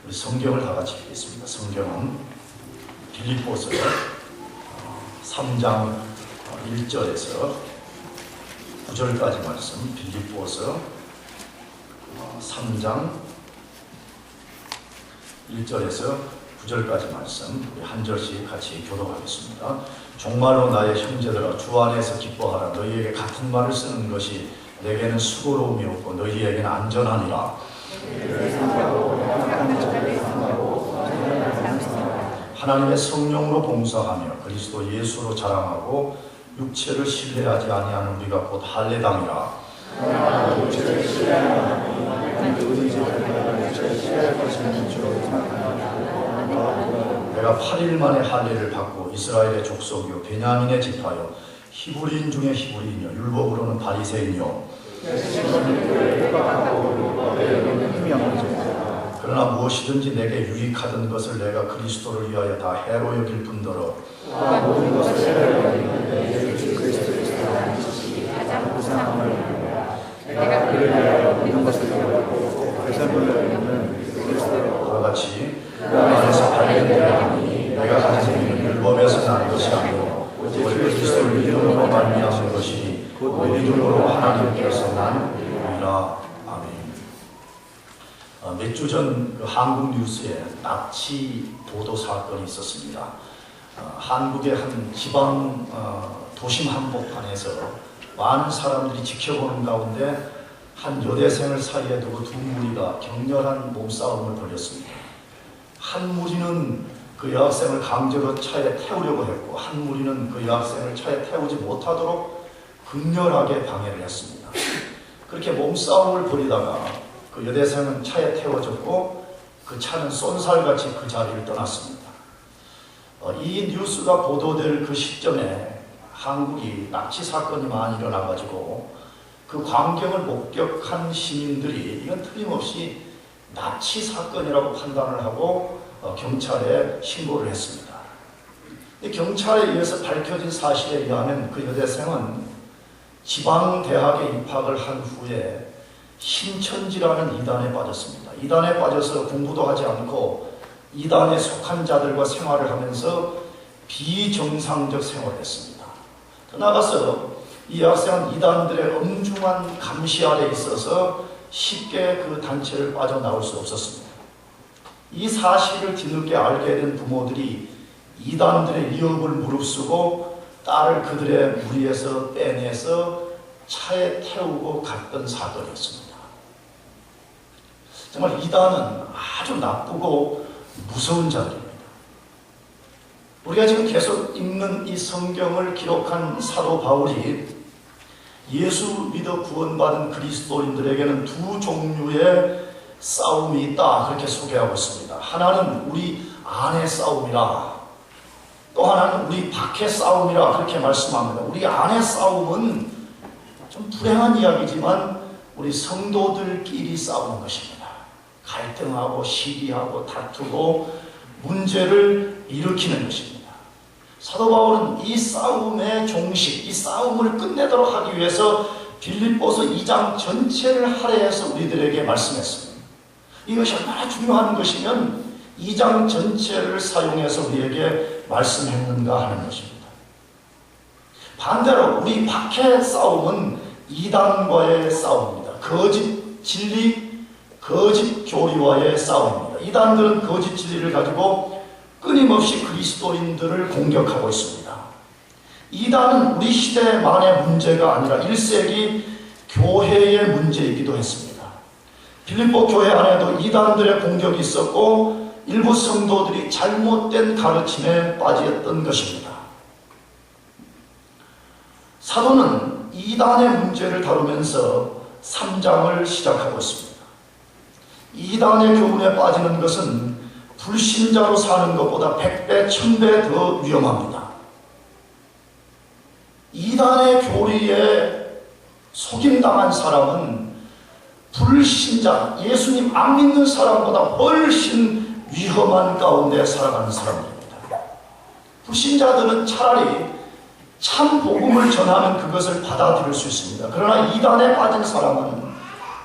우리 성경을 다 같이 읽겠습니다. 성경은 빌립보서 3장 1절에서 9절까지 말씀, 빌립보서 3장 1절에서 9절까지 말씀, 우리 한 절씩 같이 교독하겠습니다. 정말로 나의 형제들아, 주 안에서 기뻐하라. 너희에게 같은 말을 쓰는 것이 내게는 수고로움이 없고 너희에게는 안전하니라. 하나님의 성령으로 봉사하며 그리스도 예수로 자랑하고 육체를 신뢰하지 아니하는 우리가 곧 할례당이라. 내가 8일 만에 할례를 받고 이스라엘의 족속이요 베냐민의 지파요 히브리인 중에 히브리인이요 율법으로는 바리새인이요 그러나 무엇이든지 내게 유익하던 것을 내가 그리스도를 위하여 다 해로 여길 뿐더러 내가 그를 위하여 모든 것을 배웠고 그와 같이 그 안에서 발견되었으니 내가 가진 힘은 율법에서 난 것이 아니고 오직 그리스도를 믿음으로 말미암은 것이니 곧 믿음으로 하나님께서 난 이라. 아멘. 몇 주 전 한국 뉴스에 납치 보도 사건이 있었습니다. 한국의 한 지방 도심 한복판에서 많은 사람들이 지켜보는 가운데 한 여대생을 사이에 두고 두 무리가 격렬한 몸싸움을 벌였습니다. 한 무리는 그 여학생을 강제로 차에 태우려고 했고 한 무리는 그 여학생을 차에 태우지 못하도록 극렬하게 방해를 했습니다. 그렇게 몸싸움을 벌이다가 그 여대생은 차에 태워졌고 그 차는 쏜살같이 그 자리를 떠났습니다. 이 뉴스가 보도될 그 시점에 한국이 납치 사건이 많이 일어나가지고 그 광경을 목격한 시민들이 이건 틀림없이 납치 사건이라고 판단을 하고 경찰에 신고를 했습니다. 경찰에 의해서 밝혀진 사실에 의하면 그 여대생은 지방대학에 입학을 한 후에 신천지라는 이단에 빠졌습니다. 이단에 빠져서 공부도 하지 않고 이단에 속한 자들과 생활을 하면서 비정상적 생활을 했습니다. 더 나아가서 이 학생은 이단들의 엄중한 감시 아래 있어서 쉽게 그 단체를 빠져나올 수 없었습니다. 이 사실을 뒤늦게 알게 된 부모들이 이단들의 위협을 무릅쓰고 딸을 그들의 무리에서 빼내서 차에 태우고 갔던 사건이었습니다. 정말 이단은 아주 나쁘고 무서운 자들입니다. 우리가 지금 계속 읽는 이 성경을 기록한 사도 바울이 예수 믿어 구원받은 그리스도인들에게는 두 종류의 싸움이 있다 그렇게 소개하고 있습니다. 하나는 우리 안의 싸움이라, 또 하나는 우리 밖의 싸움이라 그렇게 말씀합니다. 우리 안의 싸움은 좀 불행한 이야기지만 우리 성도들끼리 싸우는 것입니다. 갈등하고 시기하고 다투고 문제를 일으키는 것입니다. 사도 바울은 이 싸움의 종식, 이 싸움을 끝내도록 하기 위해서 빌립보서 2장 전체를 할애해서 우리들에게 말씀했습니다. 이것이 얼마나 중요한 것이면 2장 전체를 사용해서 우리에게 말씀했는가 하는 것입니다. 반대로 우리 밖의 싸움은 이단과의 싸움입니다. 거짓 진리, 거짓 교리와의 싸움입니다. 이단들은 거짓 진리를 가지고 끊임없이 그리스도인들을 공격하고 있습니다. 이단은 우리 시대만의 문제가 아니라 1세기 교회의 문제이기도 했습니다. 빌립보 교회 안에도 이단들의 공격이 있었고 일부 성도들이 잘못된 가르침에 빠졌던 것입니다. 사도는 이단의 문제를 다루면서 3장을 시작하고 있습니다. 이단의 교훈에 빠지는 것은 불신자로 사는 것보다 100배, 1000배 더 위험합니다. 이단의 교리에 속임당한 사람은 불신자, 예수님 안 믿는 사람보다 훨씬 위험한 가운데 살아가는 사람들입니다. 불신자들은 차라리 참 복음을 전하면 그것을 받아들일 수 있습니다. 그러나 이단에 빠진 사람은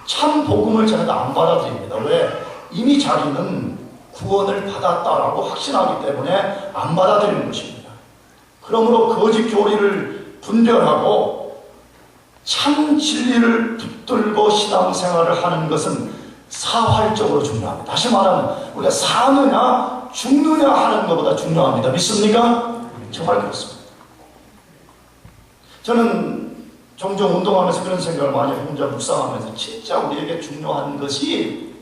참 복음을 전해도 안 받아들입니다. 왜? 이미 자기는 구원을 받았다라고 확신하기 때문에 안 받아들이는 것입니다. 그러므로 거짓 교리를 분별하고 참 진리를 붙들고 신앙생활을 하는 것은 사활적으로 중요합니다. 다시 말하면 우리가 사느냐 죽느냐 하는 것보다 중요합니다. 믿습니까? 정말 그렇습니다. 저는 종종 운동하면서 그런 생각을 많이 혼자 묵상하면서 진짜 우리에게 중요한 것이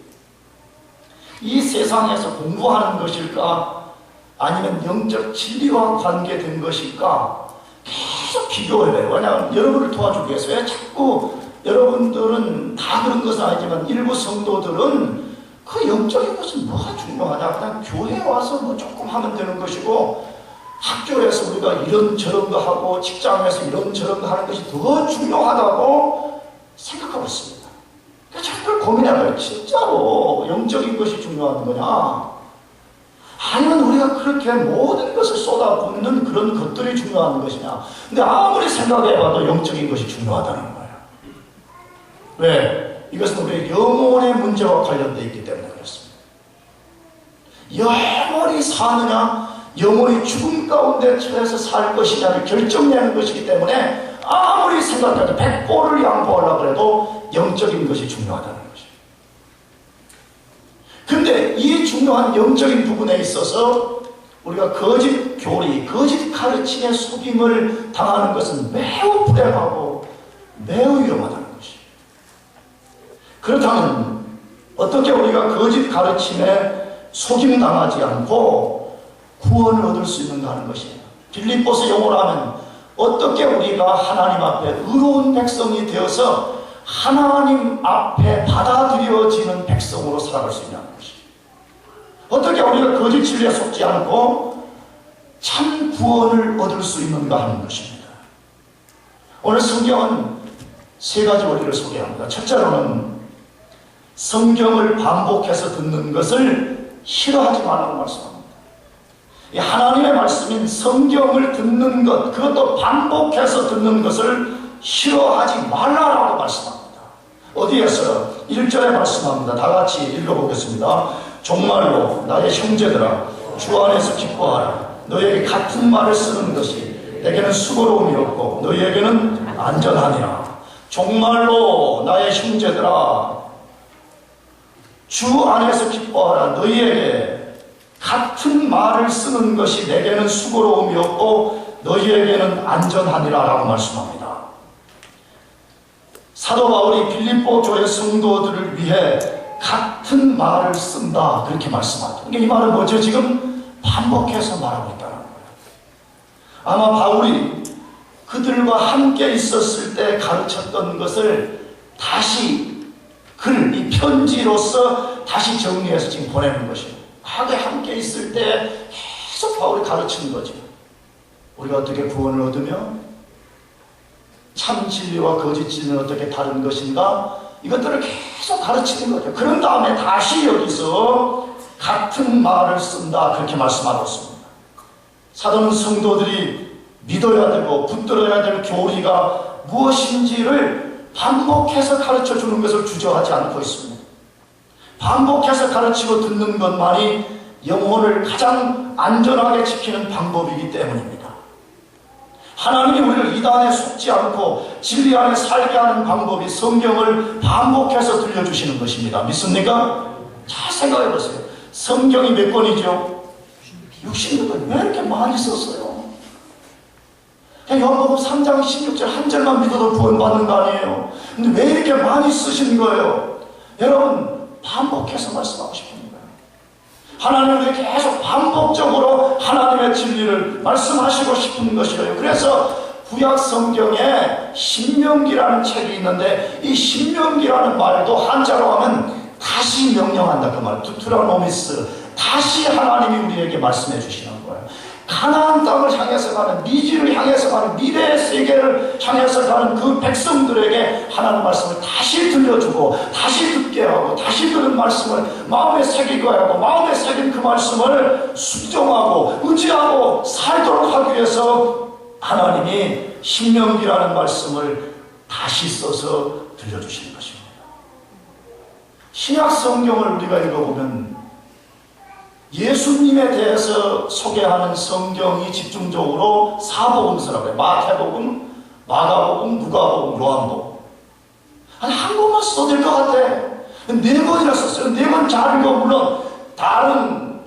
이 세상에서 공부하는 것일까 아니면 영적 진리와 관계된 것일까 계속 비교해요. 왜냐하면 여러분을 도와주기 위해서. 왜 자꾸 여러분들은 다 그런 것은 아니지만 일부 성도들은 그 영적인 것은 뭐가 중요하냐, 그냥 교회에 와서 뭐 조금 하면 되는 것이고 학교에서 우리가 이런저런 거 하고 직장에서 이런저런 거 하는 것이 더 중요하다고 생각하고 있습니다. 그러니까 자꾸 고민해봐요. 진짜로 영적인 것이 중요한 거냐, 아니면 우리가 그렇게 모든 것을 쏟아붓는 그런 것들이 중요한 것이냐. 근데 아무리 생각해봐도 영적인 것이 중요하다는 거예요. 왜? 이것은 우리의 영혼의 문제와 관련되어 있기 때문에 그렇습니다. 영원히 사느냐 영원히 죽음 가운데 처해서 살 것이냐를 결정내는 것이기 때문에 아무리 생각해도 100보를 양보하려고 해도 영적인 것이 중요하다는 것이에요. 근데 이 중요한 영적인 부분에 있어서 우리가 거짓 교리, 거짓 가르침에 속임을 당하는 것은 매우 불행하고 매우 위험하다는 것이에요. 그렇다면 어떻게 우리가 거짓 가르침에 속임당하지 않고 구원을 얻을 수 있는가 하는 것이에요. 빌립보서 용어로 하면 어떻게 우리가 하나님 앞에 의로운 백성이 되어서 하나님 앞에 받아들여지는 백성으로 살아갈 수 있냐는 것이에요. 어떻게 우리가 거짓 진리에 속지 않고 참 구원을 얻을 수 있는가 하는 것입니다. 오늘 성경은 세 가지 원리를 소개합니다. 첫째로는 성경을 반복해서 듣는 것을 싫어하지 말라고 말씀합니다. 이 하나님의 말씀인 성경을 듣는 것, 그것도 반복해서 듣는 것을 싫어하지 말라라고 말씀합니다. 어디에서? 1절에 말씀합니다. 다 같이 읽어보겠습니다. 정말로 나의 형제들아 주 안에서 기뻐하라. 너에게 같은 말을 쓰는 것이 내게는 수고로움이 없고 너희에게는 안전하니라. 정말로 나의 형제들아 주 안에서 기뻐하라. 너희에게 같은 말을 쓰는 것이 내게는 수고로움이 없고 너희에게는 안전하니라 라고 말씀합니다. 사도 바울이 빌립보 교회 성도들을 위해 같은 말을 쓴다 그렇게 말씀합니다. 이 말은 뭐죠? 지금 반복해서 말하고 있다는 거예요. 아마 바울이 그들과 함께 있었을 때 가르쳤던 것을 다시 이 편지로서 다시 정리해서 지금 보내는 것이에요. 과거에 함께 있을 때 계속 바울이 가르치는 거죠. 우리가 어떻게 구원을 얻으며 참 진리와 거짓 진리는 어떻게 다른 것인가, 이것들을 계속 가르치는 거죠. 그런 다음에 다시 여기서 같은 말을 쓴다 그렇게 말씀하고 있습니다. 사도는 성도들이 믿어야 되고 붙들어야 될 교리가 무엇인지를 반복해서 가르쳐 주는 것을 주저하지 않고 있습니다. 반복해서 가르치고 듣는 것만이 영혼을 가장 안전하게 지키는 방법이기 때문입니다. 하나님이 우리를 이단에 속지 않고 진리 안에 살게 하는 방법이 성경을 반복해서 들려주시는 것입니다. 믿습니까? 잘 생각해 보세요. 성경이 몇 권이죠? 66권. 왜 이렇게 많이 썼어요? 요한복음 3장 16절 한 절만 믿어도 구원받는 거 아니에요? 근데 왜 이렇게 많이 쓰신 거예요? 여러분, 반복해서 말씀하고 싶은 거예요. 하나님은 우리에게 계속 반복적으로 하나님의 진리를 말씀하시고 싶은 것이에요. 그래서 구약 성경에 신명기라는 책이 있는데 이 신명기라는 말도 한자로 하면 다시 명령한다 그 말. 두트라노미스. 다시 하나님이 우리에게 말씀해 주시는 거예요. 가나안 땅을 향해서 가는, 미지를 향해서 가는, 미래의 세계를 향해서 가는 그 백성들에게 하나님의 말씀을 다시 들려주고 다시 듣게 하고 다시 들은 말씀을 마음에 새기게 하고 마음에 새긴 그 말씀을 순종하고 의지하고 살도록 하기 위해서 하나님이 신명기라는 말씀을 다시 써서 들려주시는 것입니다. 신약 성경을 우리가 읽어보면 예수님에 대해서 소개하는 성경이 집중적으로 사복음서라고 해요. 마태복음, 마가복음, 누가복음, 요한복음. 아니, 한 권만 써도 될 것 같아. 4권이나 썼어요. 4권 잘 읽어. 물론 다른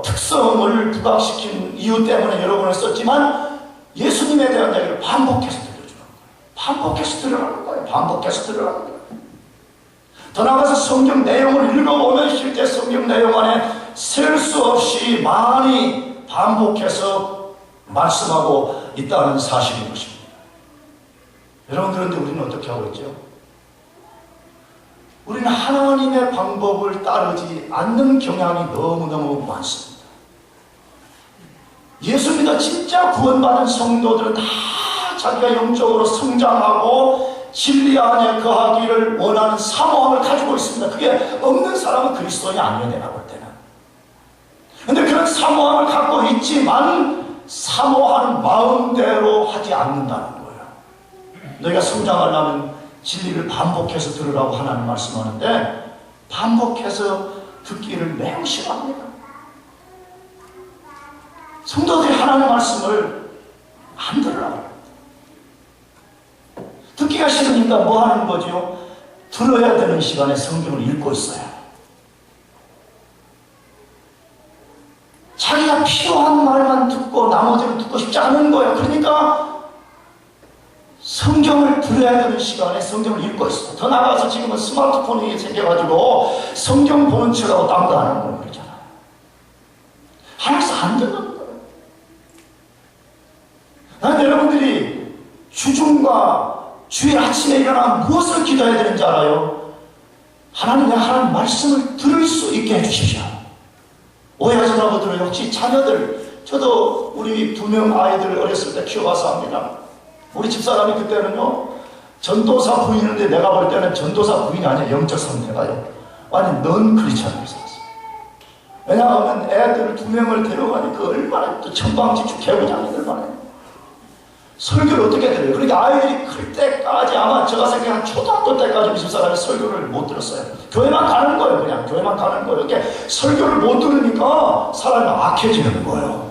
특성을 부각시킨 이유 때문에 여러 번을 썼지만 예수님에 대한 이야기를 반복해서 들려주는 거예요. 반복해서 들으라는 거예요. 반복해서 들으라는 거예요. 더 나아가서 성경 내용을 읽어보면 실제 성경 내용 안에 셀 수 없이 많이 반복해서 말씀하고 있다는 사실인 것입니다. 여러분, 그런데 우리는 어떻게 하고 있죠? 우리는 하나님의 방법을 따르지 않는 경향이 너무너무 많습니다. 예수 믿어 진짜 구원받은 성도들은 다 자기가 영적으로 성장하고 진리 안에 거하기를 원하는 사모함을 가지고 있습니다. 그게 없는 사람은 그리스도인이 아니에요, 내가 볼 때는. 근데 그런 사모함을 갖고 있지만 사모하는 마음대로 하지 않는다는 거예요. 너희가 성장하려면 진리를 반복해서 들으라고 하나님 말씀하는데 반복해서 듣기를 매우 싫어합니다. 성도들이 하나님 말씀을 안 들으라고. 듣기가 싫으니까 뭐 하는 거죠? 들어야 되는 시간에 성경을 읽고 있어요. 자기가 필요한 말만 듣고 나머지는 듣고 싶지 않은 거예요. 그러니까 성경을 들어야 되는 시간에 성경을 읽고 있어요. 더 나아가서 지금은 스마트폰이 생겨가지고 성경 보는 척하고 딴 거 하는 거예요. 그러잖아요. 하나님께서 안 듣는 거예요. 난 여러분들이 주중과 주일 아침에 일어나 무엇을 기도해야 되는지 알아요? 하나님 말씀을 들을 수 있게 해주십시오. 오해하지 말고 들어요. 혹시 자녀들, 저도 우리 2명 아이들 어렸을 때 키워봐서 합니다. 우리 집사람이 그때는요, 전도사 부인인데 내가 볼 때는 전도사 부인이 아니라 영적 상태가요. 완전 넌 크리스천으로 살았어요. 왜냐하면 애들 2명을 데려가니까 얼마나 또 천방지축 개구장이들 많아요. 설교를 어떻게 들어요? 그러니까 아이들이 클 때까지 아마 제가 생각한 초등학교 때까지 우리 집사람이 설교를 못 들었어요. 교회만 가는 거예요. 그냥 교회만 가는 거예요. 이렇게 설교를 못 들으니까 사람이 악해지는 거예요.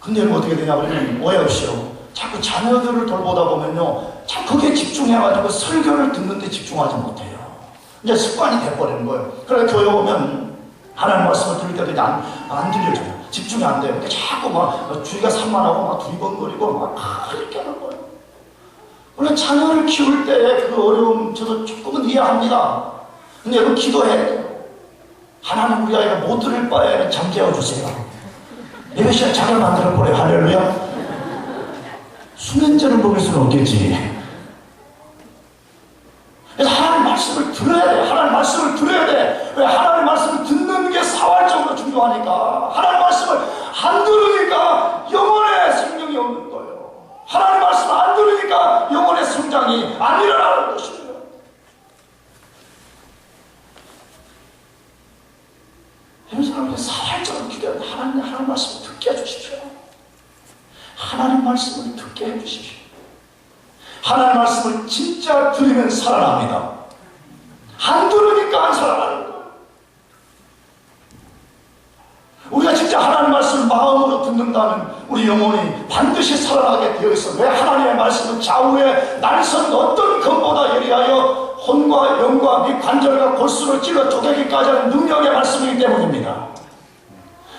근데 여러분 어떻게 되냐 그러면 오해 없이요. 자꾸 자녀들을 돌보다 보면요, 참 거기에 집중해가지고 설교를 듣는데 집중하지 못해요. 이제 습관이 돼버리는 거예요. 그래서 교회 오면 하나님 말씀을 들을 때도 안 들려줘요. 집중이 안 돼요. 근데 자꾸 막 주의가 산만하고 막 두리번거리고 막 이렇게 하는 거예요. 물론 자녀를 키울 때의 그 어려움 저도 조금은 이해합니다. 근데 여러분 기도해야 돼요. 하나님 우리 아이가 못 들을 바에는 잠재워 주세요. 예배 시간 잘 만들어 버려요. 할렐루야. 수면제를 먹일 수는 없겠지. 그래서 하나님 말씀을 들어야 돼. 하나님 말씀을 들어야 돼. 왜? 하나님 말씀을 듣는 게 사활적으로 중요하니까. 하나님 말씀을 안 들으니까 영혼의 생명이 없는 거예요. 하나님 말씀을 안 들으니까 영혼의 성장이 안 일어나는 것이에요. 이런 사람들이 사활적으로 기도해요. 하나님 말씀을 듣게 해주십시오. 하나님 말씀을 듣게 해주십시오. 하나님 말씀을 진짜 들으면 살아납니다. 안 들으니까 안 살아나는 거예요. 우리가 진짜 하나님 말씀을 마음으로 듣는다면 우리 영혼이 반드시 살아나게 되어 있어. 왜? 하나님의 말씀은 좌우에 날선 어떤 검보다 예리하여 혼과 영과 및 관절과 골수를 찔러 쪼개기까지 하는 능력의 말씀이기 때문입니다.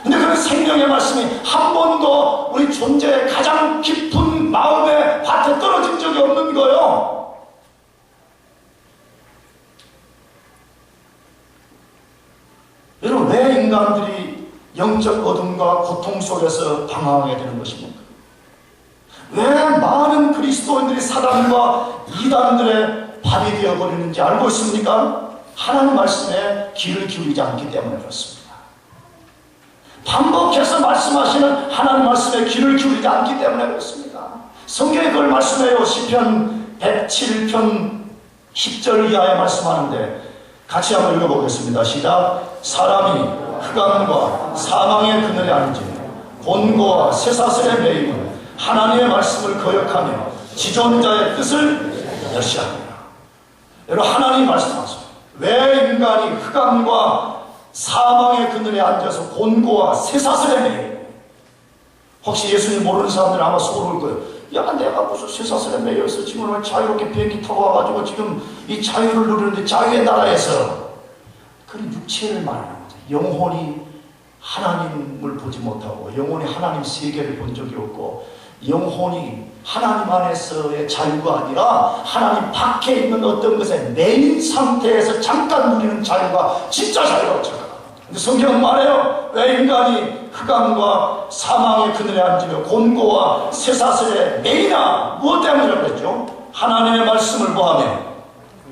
근데 그런 생명의 말씀이 한 번도 우리 존재의 가장 깊은 마음의 밭에 떨어진 적이 없는 거예요. 여러분, 왜 인간들이 영적 어둠과 고통 속에서 방황하게 되는 것입니까? 왜 많은 그리스도인들이 사단과 이단들의 밥이 되어버리는지 알고 있습니까? 하나님 말씀에 귀를 기울이지 않기 때문에 그렇습니다. 반복해서 말씀하시는 하나님 말씀에 귀를 기울이지 않기 때문에 그렇습니다. 성경에 그걸 말씀해요. 시편 107편 10절 이하에 말씀하는데 같이 한번 읽어보겠습니다. 시작. 사람이 흑암과 사망의 그늘에 앉으며 곤고와 쇠사슬에 매이면 하나님의 말씀을 거역하며 지존자의 뜻을 멸시합니다. 여러분, 하나님 말씀하세요. 왜 인간이 흑암과 사망의 그늘에 앉아서 곤고와 쇠사슬에 매여? 혹시 예수님 모르는 사람들은 아마 속을 거예요. 야, 내가 무슨 쇠사슬에 매여서 지금 오늘 자유롭게 비행기 타고 와가지고 지금 이 자유를 누리는데 자유의 나라에서. 그런 육체를 말하는 거죠. 영혼이 하나님을 보지 못하고 영혼이 하나님 세계를 본 적이 없고 영혼이 하나님 안에서의 자유가 아니라 하나님 밖에 있는 어떤 것에 매인 상태에서 잠깐 누리는 자유가 진짜 자유라고 생각합니다. 근데 성경은 말해요. 왜 인간이 흑암과 사망의 그늘에 앉으며 곤고와 쇠사슬에 매이나? 무엇 때문이라고 했죠? 하나님의 말씀을 뭐하며?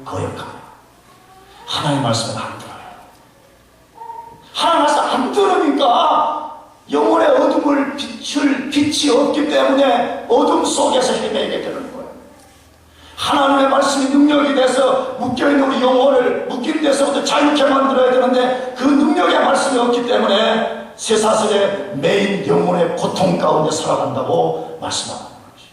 거역하며. 하나님의 말씀을 안 들어요. 하나님의 말씀 안 들으니까 영혼의 어둠을 비출 빛이 없기 때문에 어둠 속에서 헤매게 되는 거예요. 하나님의 말씀이 능력이 돼서 묶여있는 우리 영혼을 묶인 데서부터 자유케 만들어야 되는데 그 능력의 말씀이 없기 때문에 쇠사슬에 매인 영혼의 고통 가운데 살아간다고 말씀하는 거죠.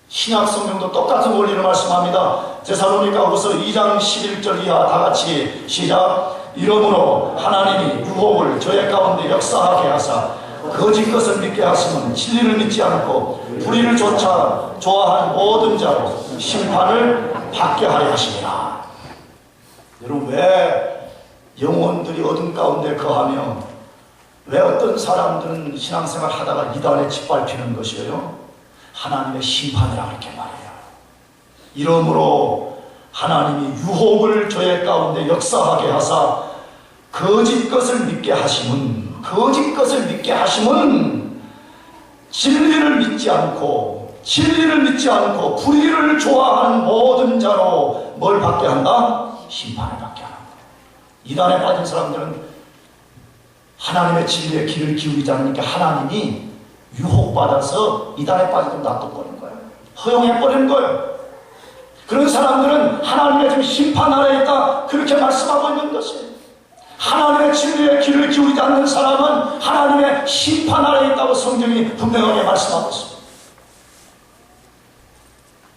신약 성경도 똑같은 원리를 말씀합니다. 데살로니가후서 2장 11절 이하 다같이 시작. 이러므로 하나님이 유혹을 저의 가운데 역사하게 하사 거짓 것을 믿게 하시면 진리를 믿지 않고 불의를 조차 좋아하는 모든 자로 심판을 받게 하려 하시니라. 여러분, 왜 영혼들이 어둠 가운데 거하며 왜 어떤 사람들은 신앙생활 하다가 이단에 짓밟히는 것이에요? 하나님의 심판이라 그렇게 말해요. 이러므로 하나님이 유혹을 저의 가운데 역사하게 하사 거짓 것을 믿게 하심은 진리를 믿지 않고 불의를 좋아하는 모든 자로 뭘 받게 한다? 심판을 받게 하는 거예요. 이단에 빠진 사람들은 하나님의 진리에 귀를 기울이지 않으니까 하나님이 유혹받아서 이단에 빠지면 놔둬버린 거예요. 허용해버리는 거예요. 그런 사람들은 하나님의 지금 심판 아래에 있다, 그렇게 말씀하고 있는 것이에요. 하나님의 진리에 귀를 기울이지 않는 사람은 하나님의 심판 아래에 있다고 성경이 분명하게 말씀하고 있습니다.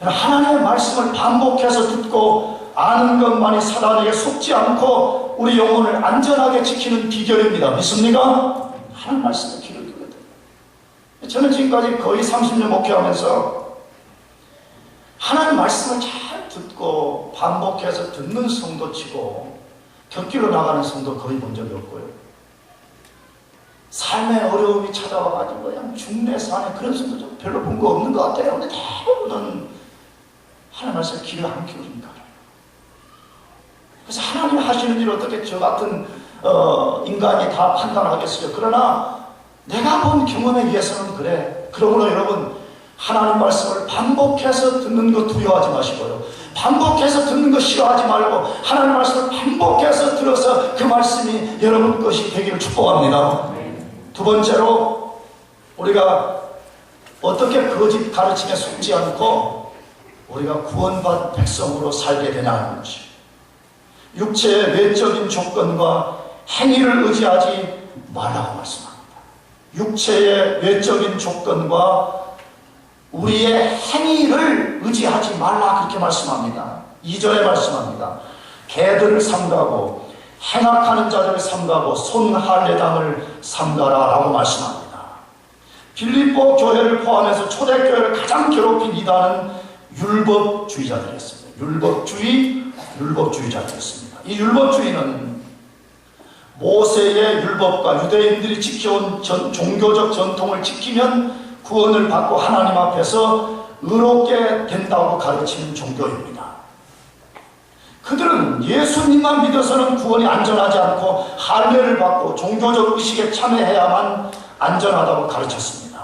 하나님의 말씀을 반복해서 듣고 아는 것만이 사단에게 속지 않고 우리 영혼을 안전하게 지키는 비결입니다. 믿습니까? 하나님 말씀에 귀를 기울여야 돼요. 저는 지금까지 거의 30년 목회하면서 하나님 말씀을 잘 듣고 반복해서 듣는 성도치고 곁길로 나가는 성도 거의 본 적이 없고요. 삶의 어려움이 찾아와가지고 그냥 중내 산에 그런 성도 좀 별로 본 거 없는 것 같아요. 근데 대부분은 하나님 말씀에 귀를 안 기울입니다. 그래서 하나님이 하시는 일을 어떻게 저 같은 인간이 다 판단하겠어요. 그러나 내가 본 경험에 의해서는 그래. 그러므로 여러분, 하나님 말씀을 반복해서 듣는 거 두려워하지 마시고요. 반복해서 듣는 거 싫어하지 말고 하나님 말씀을 반복해서 들어서 그 말씀이 여러분 것이 되기를 축복합니다. 두 번째로, 우리가 어떻게 거짓 가르침에 속지 않고 우리가 구원받은 백성으로 살게 되냐는 것이, 육체의 외적인 조건과 행위를 의지하지 말라고 말씀합니다. 육체의 외적인 조건과 우리의 행위를 의지하지 말라, 그렇게 말씀합니다. 2절에 말씀합니다. 개들을 삼가고 행악하는 자들을 삼가고 손할례당을 삼가라 라고 말씀합니다. 빌립보 교회를 포함해서 초대교회를 가장 괴롭힌 이단은 율법주의자들이었습니다. 율법주의자들이었습니다. 이 율법주의는 모세의 율법과 유대인들이 지켜온 종교적 전통을 지키면 구원을 받고 하나님 앞에서 의롭게 된다고 가르치는 종교입니다. 그들은 예수님만 믿어서는 구원이 안전하지 않고 할례를 받고 종교적 의식에 참여해야만 안전하다고 가르쳤습니다.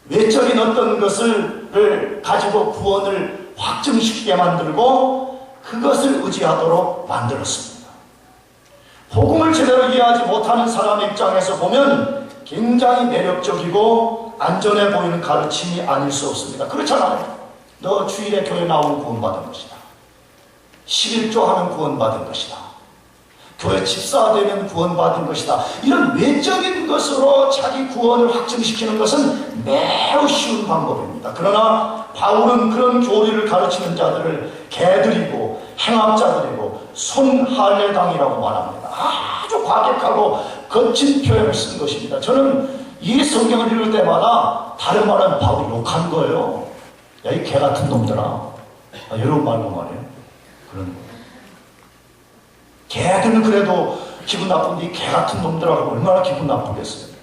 외적인 어떤 것을 가지고 구원을 확증시키게 만들고 그것을 의지하도록 만들었습니다. 복음을 제대로 이해하지 못하는 사람의 입장에서 보면 굉장히 매력적이고 안전해 보이는 가르침이 아닐 수 없습니다. 그렇잖아요. 너 주일에 교회 나오면 구원받은 것이다. 11조 하면 구원받은 것이다. 교회 집사되면 구원받은 것이다. 이런 외적인 것으로 자기 구원을 확증시키는 것은 매우 쉬운 방법입니다. 그러나 바울은 그런 교리를 가르치는 자들을 개들이고 행악자들이고 손할례당이라고 말합니다. 아주 과격하고 거친 표현을 쓴 것입니다. 저는 이 성경을 읽을 때마다 다른 말은 바울이 욕한 거예요. 야, 이 개 같은 놈들아. 여러분 말고 말이에요. 그런 거. 개들은 그래도 기분 나쁜데 개 같은 놈들하고 얼마나 기분 나쁘겠어요.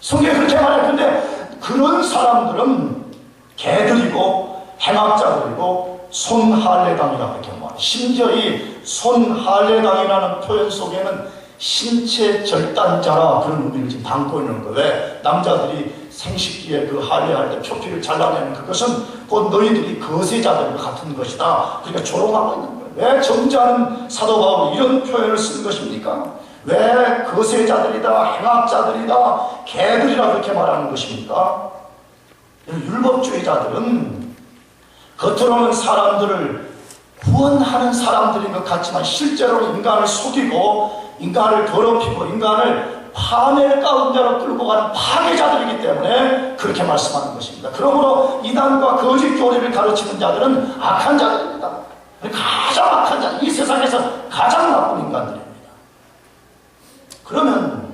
성경에 그렇게 말해요. 근데 그런 사람들은 개들이고 행악자들이고 손할례당이라고 이렇게 말해요. 심지어 이 손할례당이라는 표현 속에는 신체 절단자라 그런 의미를 지금 담고 있는 거예요. 왜? 남자들이 생식기에 그 할례할 때 표피를 잘라내는 그것은 곧 너희들이 거세자들과 같은 것이다. 그러니까 조롱하고 있는 거예요. 왜 정자는 사도 바울이 이런 표현을 쓴 것입니까? 왜 거세자들이다, 행악자들이다, 개들이라 그렇게 말하는 것입니까? 율법주의자들은 겉으로는 사람들을 구원하는 사람들인 것 같지만 실제로 인간을 속이고 인간을 더럽히고 인간을 파멸 가운데로 끌고 가는 파괴자들이기 때문에 그렇게 말씀하는 것입니다. 그러므로 이단과 거짓 교리를 가르치는 자들은 악한 자들입니다. 가장 악한 자, 이 세상에서 가장 나쁜 인간들입니다. 그러면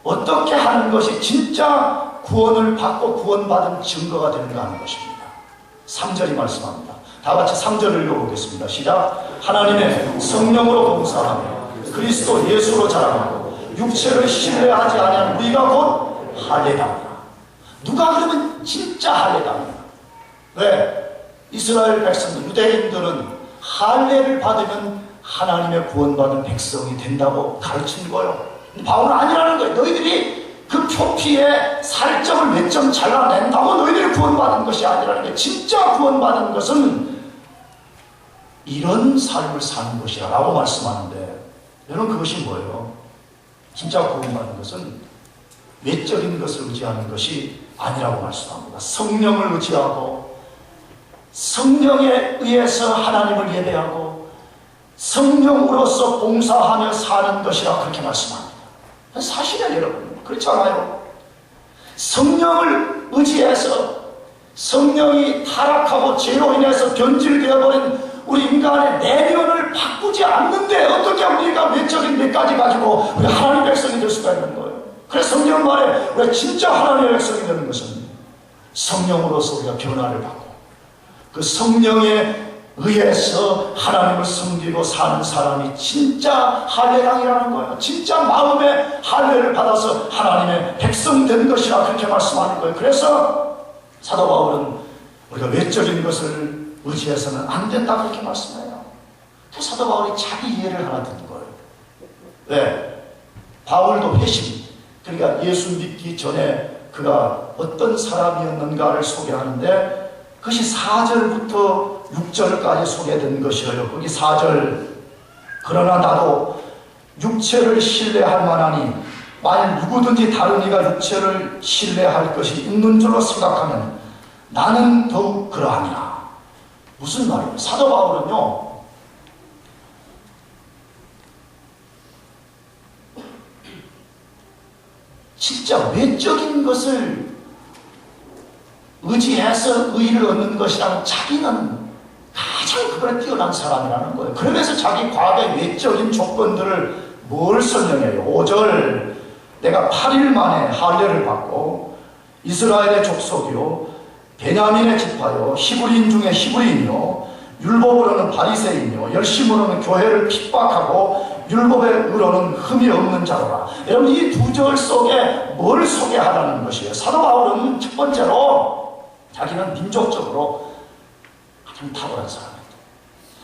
어떻게 하는 것이 진짜 구원을 받고 구원받은 증거가 되는가 하는 것입니다. 3절이 말씀합니다. 다 같이 3절을 읽어보겠습니다. 시작. 하나님의 성령으로 봉사하며 그리스도 예수로 자랑하고 육체를 신뢰하지 아니하는 우리가 곧 할례당이라. 누가 그러면 진짜 할례당이라. 왜? 이스라엘 백성들, 유대인들은 할례를 받으면 하나님의 구원받은 백성이 된다고 가르친 거예요. 바울은 아니라는 거예요. 너희들이 그 표피에 살점을 몇 점 잘라낸다고 너희들이 구원받은 것이 아니라는 게, 진짜 구원받은 것은 이런 삶을 사는 것이야 라고 말씀하는데, 여러분 그것이 뭐예요? 진짜 구원받는 것은 외적인 것을 의지하는 것이 아니라고 말씀합니다. 성령을 의지하고 성령에 의해서 하나님을 예배하고 성령으로서 봉사하며 사는 것이라 그렇게 말씀합니다. 사실이에요, 여러분. 그렇지 않아요? 성령을 의지해서 성령이 타락하고 죄로 인해서 변질되어버린 우리 인간의 내면을 바꾸지 않는데 어떻게 우리가 외적인 몇 가지 가지고 우리 하나님의 백성이 될 수가 있는 거예요? 그래서 성경 말에 우리가 진짜 하나님의 백성이 되는 것은 성령으로서 우리가 변화를 받고 그 성령에 의해서 하나님을 섬기고 사는 사람이 진짜 할례당이라는 거예요. 진짜 마음의 할례를 받아서 하나님의 백성 된 것이라 그렇게 말씀하는 거예요. 그래서 사도 바울은 우리가 외적인 것을 의지해서는 안 된다 그렇게 말씀해요. 그래서 사도 바울이 자기 이해를 하나 든 거예요. 왜? 바울도 회심, 그러니까 예수 믿기 전에 그가 어떤 사람이었는가를 소개하는데 그것이 4절부터 6절까지 소개된 것이에요. 거기 4절, 그러나 나도 육체를 신뢰할 만하니 만일 누구든지 다른 이가 육체를 신뢰할 것이 있는 줄로 생각하면 나는 더욱 그러하니라. 무슨 말이에요? 사도 바울은요, 진짜 외적인 것을 의지해서 의의를 얻는 것이라면 자기는 가장 그거에 뛰어난 사람이라는 거예요. 그러면서 자기 과거의 외적인 조건들을 뭘 설명해요? 5절, 내가 8일 만에 할례를 받고 이스라엘의 족속이요 베냐민의 지파요 히브리인 중에 히브리인이요 율법으로는 바리새인이요 열심으로는 교회를 핍박하고 율법의 의로는 흠이 없는 자로라. 여러분 이 2절 속에 뭘 소개하라는 것이에요? 사도 바울은 첫 번째로 자기는 민족적으로 가장 탁월한 사람이다.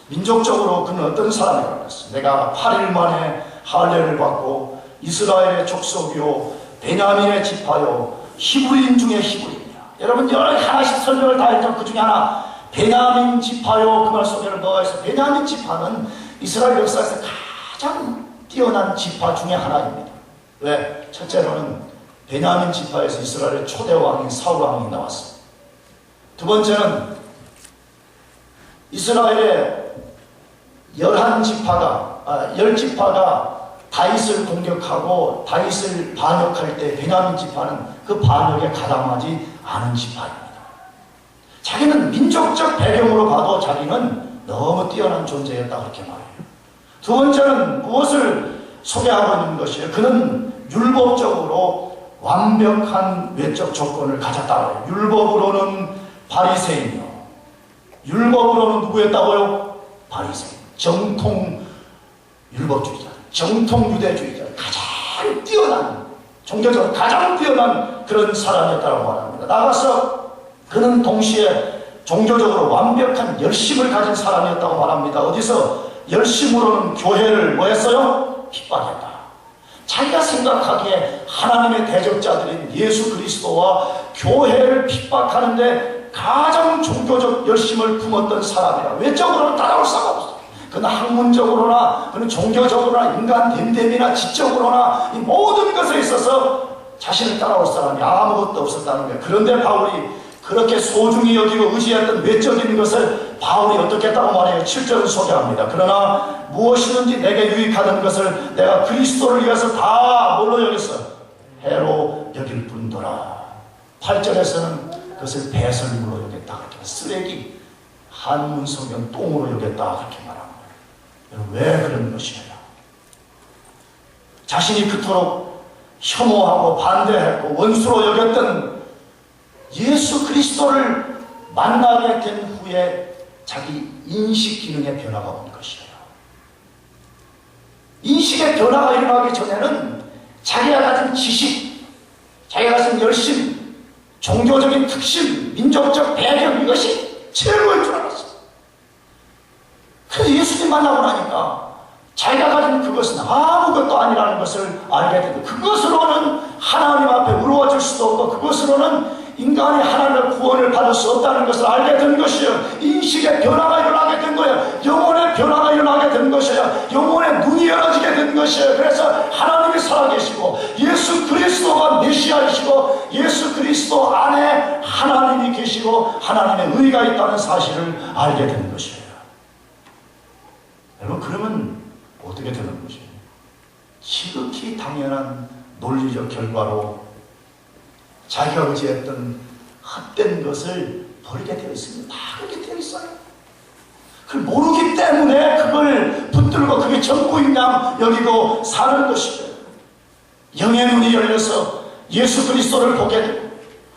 민족적으로 그는 어떤 사람이라고 했어요? 내가 8일 만에 할례를 받고 이스라엘의 족속이요 베냐민의 지파요 히브리인 중에 히브리인이야. 여러분 여러 하나씩 설명을 다 했죠. 그 중에 하나 베냐민 지파요, 그 말 속에는 뭐가 있어요? 베냐민 지파는 이스라엘 역사에서 가장 뛰어난 지파 중에 하나입니다. 왜? 첫째로는 베냐민 지파에서 이스라엘의 초대 왕인 사울 왕이 나왔어요. 두 번째는 이스라엘의 11지파가 열 지파가 다윗을 공격하고 다윗을 반역할 때 베냐민 지파는 그 반역에 가담하지 않은 지파입니다. 자기는 민족적 배경으로 봐도 자기는 너무 뛰어난 존재였다 그렇게 말해요. 두 번째는 무엇을 소개하고 있는 것이에요? 그는 율법적으로 완벽한 외적 조건을 가졌다고요. 율법으로는 바리새인이요. 율법으로는 누구였다고요? 바리새인. 정통 율법주의자, 정통 유대주의자, 가장 뛰어난, 종교적으로 가장 뛰어난 그런 사람이었다고 말합니다. 나가서 그는 동시에 종교적으로 완벽한 열심을 가진 사람이었다고 말합니다. 어디서? 열심으로는 교회를 뭐 했어요? 핍박했다. 자기가 생각하기에 하나님의 대적자들인 예수 그리스도와 교회를 핍박하는데 가장 종교적 열심을 품었던 사람이라. 외적으로는 따라올 수가 없어. 그는 학문적으로나 그는 종교적으로나 인간 됨됨이나 지적으로나 이 모든 것에 있어서 자신을 따라올 사람이 아무것도 없었다는 거예요. 그런데 바울이 그렇게 소중히 여기고 의지했던 외적인 것을 바울이 어떻게 했다고 말해요? 7절을 소개합니다. 그러나 무엇이든지 내게 유익하던 것을 내가 그리스도를 위해서 다 뭘로 여겼어? 해로 여길 뿐더라. 8절에서는 그것을 배설물로 여겼다. 쓰레기, 한문 성경 똥으로 여겼다. 그렇게 말합니다. 왜 그런 것이에요? 자신이 그토록 혐오하고 반대했고 원수로 여겼던 예수 그리스도를 만나게 된 후에 자기 인식 기능의 변화가 온 것이에요. 인식의 변화가 일어나기 전에는 자기가 가진 지식, 자기가 가진 열심, 종교적인 특심, 민족적 배경 이것이 최고일 줄 알았어요. 그래서 예수님 만나고 나니까 자기가 가진 그것은 아무것도 아니라는 것을 알게 되고 그것으로는 하나님 앞에 의로워질 수도 없고 그것으로는 인간이 하나님의 구원을 받을 수 없다는 것을 알게 된 것이에요. 인식의 변화가 일어나게 된 거예요. 영혼의 변화가 일어나게 된 것이에요. 영혼의 눈이 열어지게 된 것이에요. 그래서 하나님이 살아계시고 예수 그리스도가 메시아이시고 예수 그리스도 안에 하나님이 계시고 하나님의 의가 있다는 사실을 알게 된 것이에요. 여러분 그러면 어떻게 되는 것이에요? 지극히 당연한 논리적 결과로 자기가 의지했던 헛된 것을 버리게 되어 있습니다. 다 그렇게 되어 있어요. 그걸 모르기 때문에 그걸 붙들고 그게 전부인 양 여기고 사는 것이죠. 영의 눈이 열려서 예수 그리스도를 보게 되고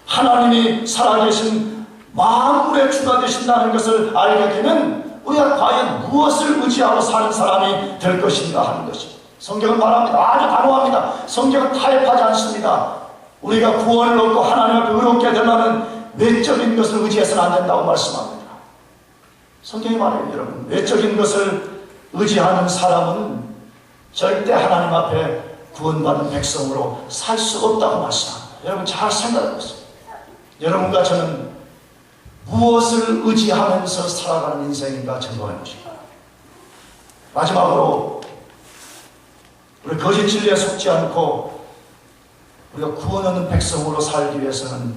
하나님이 살아계신 만물의 주가 되신다는 것을 알게 되면 우리가 과연 무엇을 의지하고 사는 사람이 될 것인가 하는 것이죠. 성경은 말합니다. 아주 단호합니다. 성경은 타협하지 않습니다. 우리가 구원을 얻고 하나님 앞에 의롭게 되려면 외적인 것을 의지해서는 안 된다고 말씀합니다. 성경이 말해요. 여러분 외적인 것을 의지하는 사람은 절대 하나님 앞에 구원받은 백성으로 살 수 없다고 말씀합니다. 여러분 잘 생각해 보세요. 여러분과 저는 무엇을 의지하면서 살아가는 인생인가 점검해 보십시오. 마지막으로 우리 거짓 진리에 속지 않고 우리가 구원 얻는 백성으로 살기 위해서는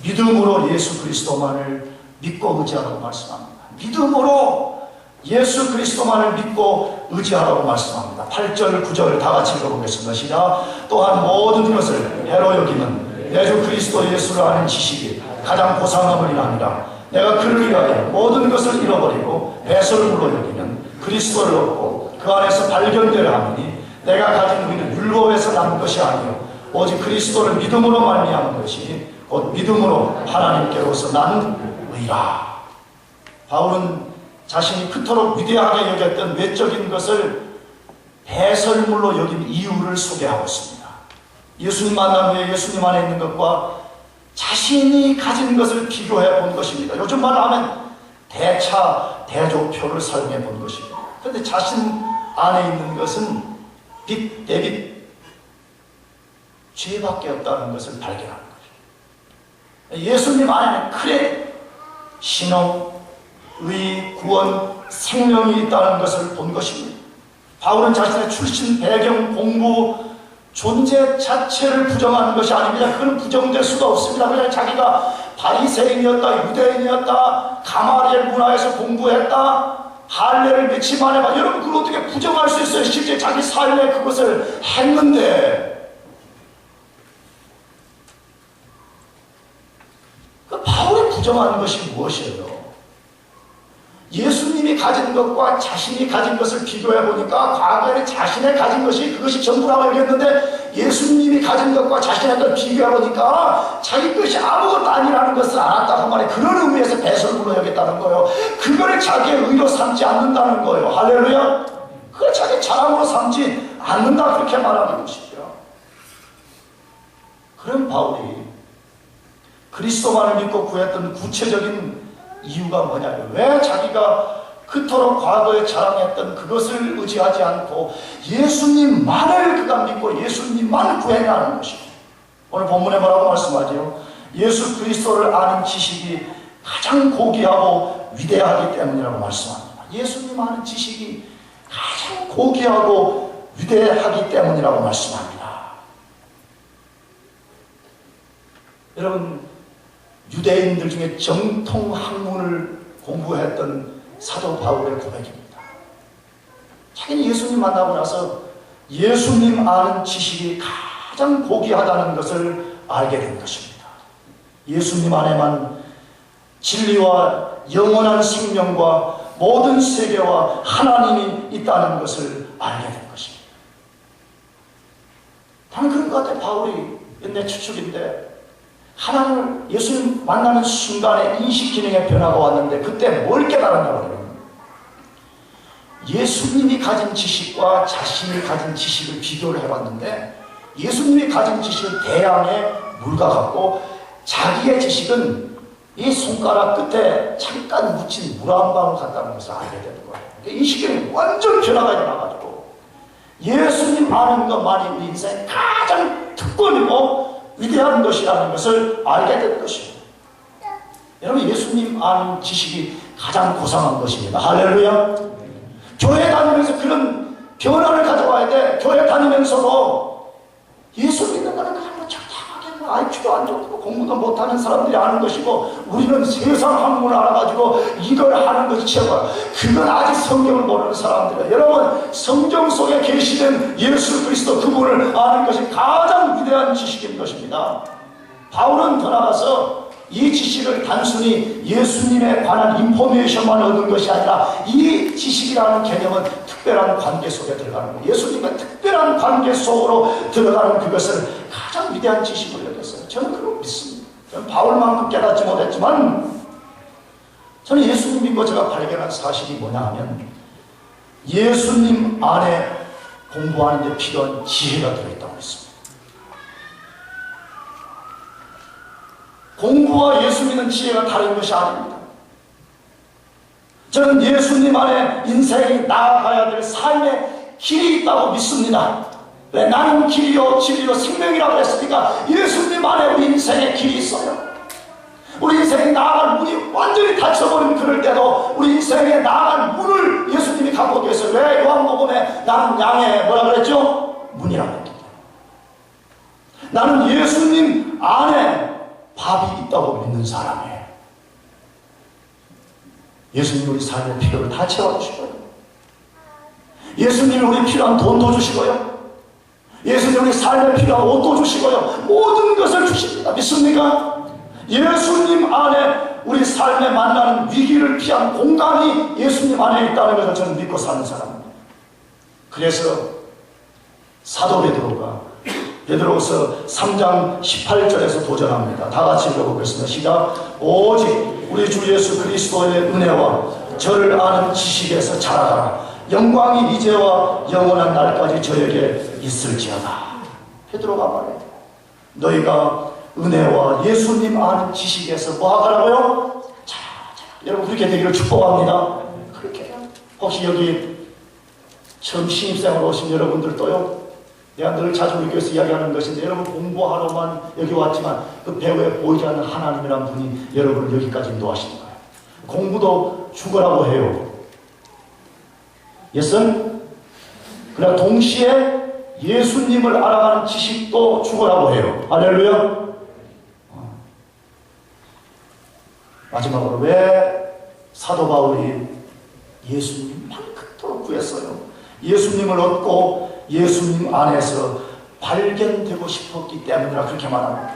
믿음으로 예수 그리스도만을 믿고 의지하라고 말씀합니다. 믿음으로 예수 그리스도만을 믿고 의지하라고 말씀합니다. 8절, 9절을 다 같이 읽어보겠습니다. 시작. 또한 모든 것을 해로 여기면 내 주 그리스도 예수를 아는 지식이 가장 고상함을 인하니라. 내가 그를 위하여 모든 것을 잃어버리고 배설물로 여기면 그리스도를 얻고 그 안에서 발견되려 하니 내가 가진 의는 율법에서 난 것이 아니요 오직 그리스도를 믿음으로 말미암은 것이 곧 믿음으로 하나님께로서 난 의라. 바울은 자신이 그토록 위대하게 여겼던 외적인 것을 배설물로 여긴 이유를 소개하고 있습니다. 예수님 만난 후에 예수님 안에 있는 것과 자신이 가진 것을 비교해 본 것입니다. 요즘 말로 하면 대차, 대조표를 사용해 본 것입니다. 그런데 자신 안에 있는 것은 빚, 대빚, 죄밖에 없다는 것을 발견하는 거죠. 예수님 안에는 크레딧, 신앙, 의, 구원, 생명이 있다는 것을 본 것입니다. 바울은 자신의 출신, 배경, 공부, 존재 자체를 부정하는 것이 아닙니다. 그건 부정될 수가 없습니다. 그냥 자기가 바리새인이었다, 유대인이었다, 가마리엘 문화에서 공부했다, 할례를 며칠 만에 봐. 여러분 그걸 어떻게 부정할 수 있어요? 실제 자기 삶에 그것을 했는데. 그 바울이 부정하는 것이 무엇이에요? 예수님이 가진 것과 자신이 가진 것을 비교해 보니까 과거에는 자신의 가진 것이 그것이 전부라고 여겼는데 예수님이 가진 것과 자신의 것을 비교해 보니까 자기 것이 아무것도 아니라는 것을 알았다고 말해. 그런 의미에서 배설물로 여겼다는 거예요. 그거를 자기의 의로 삼지 않는다는 거예요. 할렐루야. 그걸 자기 자랑으로 삼지 않는다, 그렇게 말하는 것이죠. 그런 바울이 그리스도만을 믿고 구했던 구체적인 이유가 뭐냐면, 왜 자기가 그토록 과거에 자랑했던 그것을 의지하지 않고 예수님만을 그가 믿고 예수님만 구해나가는 것이고, 오늘 본문에 뭐라고 말씀하죠? 예수 그리스도를 아는 지식이 가장 고귀하고 위대하기 때문이라고 말씀합니다. 예수님 아는 지식이 가장 고귀하고 위대하기 때문이라고 말씀합니다. 여러분, 유대인들 중에 정통 학문을 공부했던 사도 바울의 고백입니다. 자기는 예수님 만나고 나서 예수님 아는 지식이 가장 고귀하다는 것을 알게 된 것입니다. 예수님 안에만 진리와 영원한 생명과 모든 세계와 하나님이 있다는 것을 알게 된 것입니다. 나는 그런 것 같아. 바울이 내 추측인데, 하나님을 예수님 만나는 순간에 인식 기능의 변화가 왔는데, 그때 뭘 깨달았냐고요. 예수님이 가진 지식과 자신이 가진 지식을 비교를 해봤는데, 예수님이 가진 지식은 대양의 물과 같고 자기의 지식은 이 손가락 끝에 잠깐 묻힌 물 한 방울 같다는 것을 알게 되는 거예요. 인식 기능이 완전 변화가 일어나가지고 예수님 아는 것만이 우리 인생의 가장 특권이고 위대한 것이라는 것을 알게 된 것입니다. 여러분, 예수님 아는 지식이 가장 고상한 것입니다. 할렐루야. 교회 다니면서 그런 변화를 가져와야 돼. 교회 다니면서도 예수 믿는 거는 그냥 적당하게 IQ도 안 좋고 공부도 못하는 사람들이 아는 것이고, 우리는 세상 학문을 알아가지고 이걸 하는 것이 최고야. 그건 아직 성경을 모르는 사람들이에요. 여러분, 성경 속에 계시는 예수 그리스도 그분을 아는 것이 가장 위대한 지식인 것입니다. 바울은 더 나아가서 이 지식을 단순히 예수님에 관한 인포메이션만 얻는 것이 아니라 이 지식이라는 개념은 특별한 관계 속에 들어가는 거예요. 예수님과 특별한 관계 속으로 들어가는 그것을 가장 위대한 지식으로 여겼어요. 저는 그걸 믿습니다. 저는 바울만큼 깨닫지 못했지만 저는 예수님 믿고 제가 발견한 사실이 뭐냐 하면, 예수님 안에 공부하는 데 필요한 지혜가 들어있다고 했습니다. 공부와 예수 믿는 지혜가 다른 것이 아닙니다. 저는 예수님 안에 인생이 나아가야 될 삶의 길이 있다고 믿습니다. 왜? 나는 길이요 진리요 생명이라고 했으니까 예수님 안에 우리 인생의 길이 있어요. 우리 인생이 나아갈 문이 완전히 닫혀버린 그럴 때도 우리 인생에 나아갈 문을 예수님이 갖고 계세요. 왜? 요한복음에 나는 양의 뭐라 그랬죠? 문이라고 했기 때문에. 나는 예수님 안에 밥이 있다고 믿는 사람이에요. 예수님이 우리 삶의 필요를 다 채워주시고요. 예수님이 우리 필요한 돈도 주시고요. 예수님이 우리 삶에 필요한 옷도 주시고요. 모든 것을 주십니다. 믿습니까? 예수님 안에 우리 삶에 만나는 위기를 피한 공간이 예수님 안에 있다는 것을 저는 믿고 사는 사람입니다. 그래서 사도 베드로서 3장 18절에서 도전합니다. 다 같이 읽어보겠습니다. 시작. 오직 우리 주 예수 그리스도의 은혜와 저를 아는 지식에서 자라가라. 영광이 이제와 영원한 날까지 저에게 있을지어다. 베드로가 말해요. 너희가 은혜와 예수님 아는 지식에서 뭐 하라고요? 자라. 여러분, 그렇게 되기를 축복합니다. 그렇게. 혹시 여기 처음 신입생으로 오신 여러분들도요, 내가 늘 자주 우리 교회에서 이야기하는 것인데, 여러분 공부하러만 여기 왔지만 그 배후에 보이지 않는 하나님이란 분이 여러분을 여기까지 인도하시는 거예요. 공부도 죽어라고 해요. 예선? 그러나 동시에 예수님을 알아가는 지식도 죽어라고 해요. 할렐루야. 마지막으로 왜 사도 바울이 예수님만 그토록 구했어요. 예수님을 얻고 예수님 안에서 발견되고 싶었기 때문이라 그렇게 말합니다.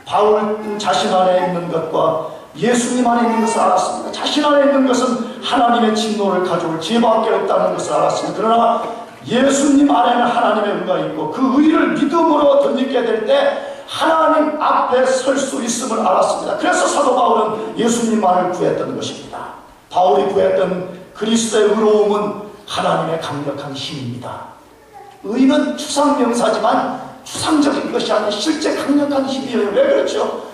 바울은 자신 안에 있는 것과 예수님 안에 있는 것을 알았습니다. 자신 안에 있는 것은 하나님의 진노를 가져올 죄밖에 없다는 것을 알았습니다. 그러나 예수님 안에는 하나님의 의가 있고 그 의를 믿음으로 덧입게 될 때 하나님 앞에 설 수 있음을 알았습니다. 그래서 사도 바울은 예수님만을 구했던 것입니다. 바울이 구했던 그리스도의 의로움은 하나님의 강력한 힘입니다. 의는 추상명사지만 추상적인 것이 아닌 실제 강력한 힘이에요. 왜 그렇죠?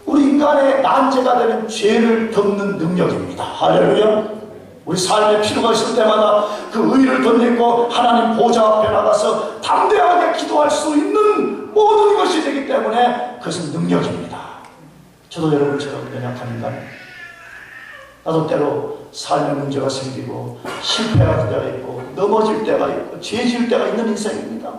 우리 인간의 난제가 되는 죄를 덮는 능력입니다. 할렐루야. 우리 삶에 필요가 있을 때마다 그 의를 덧입고 하나님 보좌 앞에 나가서 담대하게 기도할 수 있는 모든 것이 되기 때문에 그것은 능력입니다. 저도 여러분처럼 연약한 인간, 나도 때로 삶에 문제가 생기고 실패할 때가 있고 넘어질 때가 있고 죄 지을 때가 있는 인생입니다.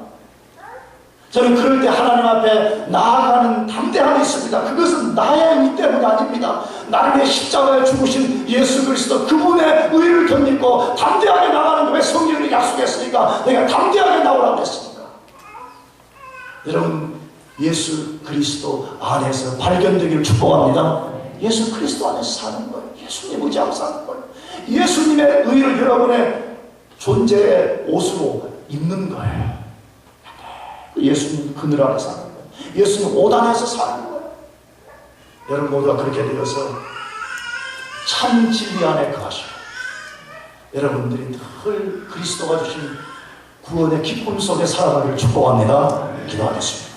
저는 그럴 때 하나님 앞에 나아가는 담대함이 있습니다. 그것은 나의 의 때문이 아닙니다. 나를 위해 십자가에 죽으신 예수 그리스도 그분의 의를 덧입고 담대하게 나가는 왜 성경이 약속했으니까 내가 담대하게 나오라고 했습니다. 여러분, 예수 그리스도 안에서 발견되기를 축복합니다. 예수 그리스도 안에서 사는 거예요. 예수님 의지하고 사는 거예요. 예수님의 의를 여러분의 존재의 옷으로 입는 거예요. 예수님 그늘 안에 사는 거예요. 예수님 옷 안에서 사는 거예요. 여러분 모두가 그렇게 되어서 참 진리 안에 거하시고 여러분들이 늘 그리스도가 주신 구원의 기쁨 속에 살아가기를 축복합니다. 기도하겠습니다.